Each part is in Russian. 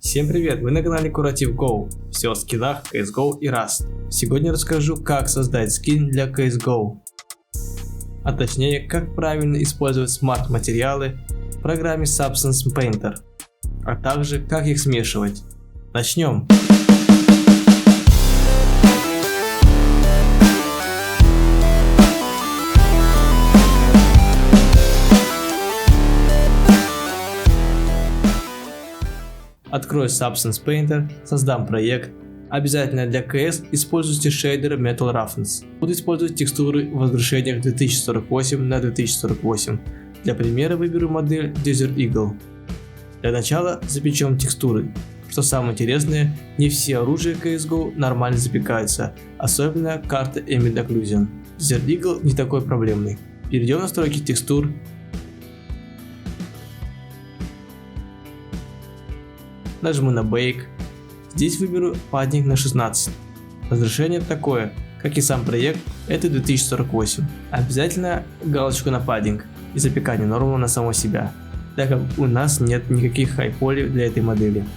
Всем привет, вы на канале Куратив Go. Все о скинах, CSGO и Rust. Сегодня расскажу, как создать скин для CSGO. А точнее, как правильно использовать смарт-материалы в программе Substance Painter. А также, как их смешивать. Начнем. Открою Substance Painter, создам проект. Обязательно для CS используйте шейдеры Metal Roughness. Буду использовать текстуры в разрешениях 2048 на 2048. Для примера выберу модель Desert Eagle. Для начала запечем текстуры. Что самое интересное, не все оружия CSGO нормально запекаются, особенно карта Ambient Occlusion. Desert Eagle не такой проблемный. Перейдем в настройки текстур. Нажму на Bake. Здесь выберу паддинг на 16. Разрешение такое, как и сам проект, это 2048. Обязательно галочку на паддинг и запекание нормала на само себя, так как у нас нет никаких хайполей для этой модели.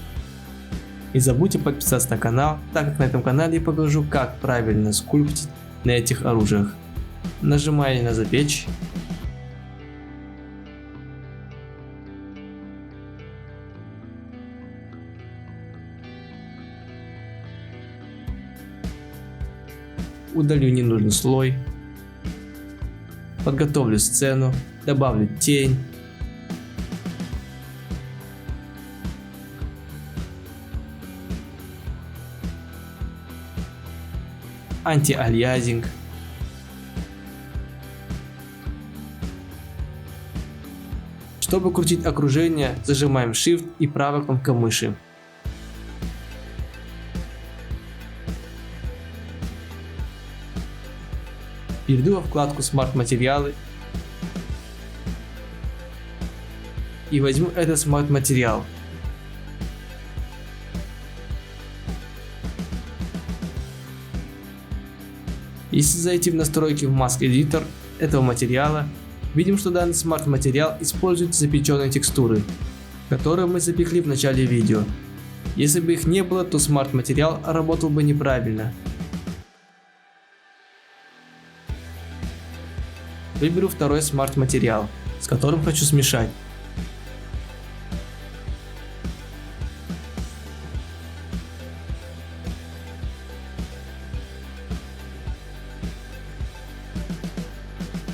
Не забудьте подписаться на канал, так как на этом канале я покажу, как правильно скульптить на этих оружиях. Нажимаю на запечь. Удалю ненужный слой, подготовлю сцену, добавлю тень, антиальязинг, чтобы крутить окружение, зажимаем Shift и правой кнопкой мыши. Перейду во вкладку Smart Материалы и возьму этот Smart Материал. Если зайти в настройки в Mask Editor этого материала, видим, что данный Smart Материал использует запеченные текстуры, которые мы запекли в начале видео. Если бы их не было, то Smart Материал работал бы неправильно. Выберу второй смарт материал, с которым хочу смешать.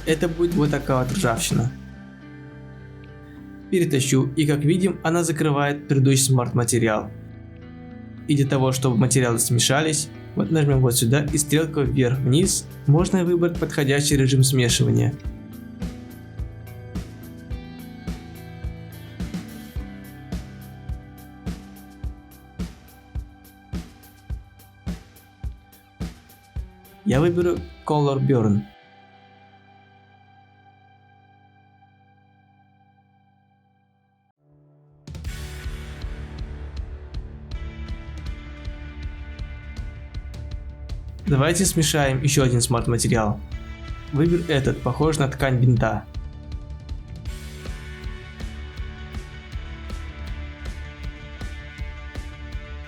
Это будет вот такая вот ржавчина. Перетащу, и как видим, она закрывает предыдущий смарт материал. И для того, чтобы материалы смешались, вот нажмем вот сюда и стрелкой вверх-вниз можно выбрать подходящий режим смешивания. Я выберу Color Burn. Давайте смешаем еще один смарт материал. Выберу этот, похож на ткань бинта.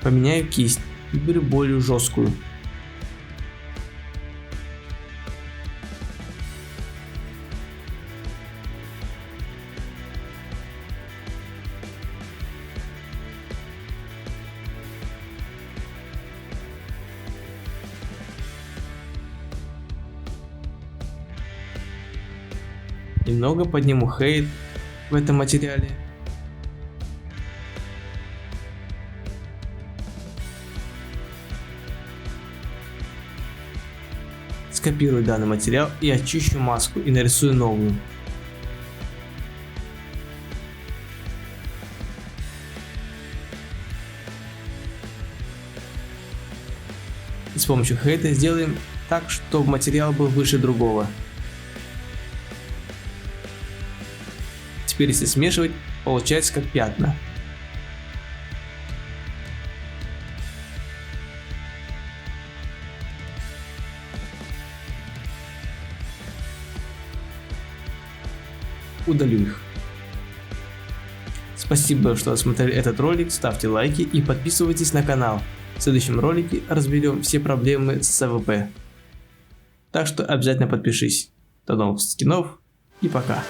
Поменяю кисть, выберу более жесткую. Немного подниму хейт в этом материале. Скопирую данный материал и очищу маску и нарисую новую. И с помощью хейта сделаем так, чтобы материал был выше другого. Теперь, если смешивать, получается как пятна. Удалю их. С Спасибо, что смотрели этот ролик, ставьте лайки и подписывайтесь на канал. В следующем ролике разберем все проблемы с АВП. Так что обязательно подпишись. До новых скинов и пока.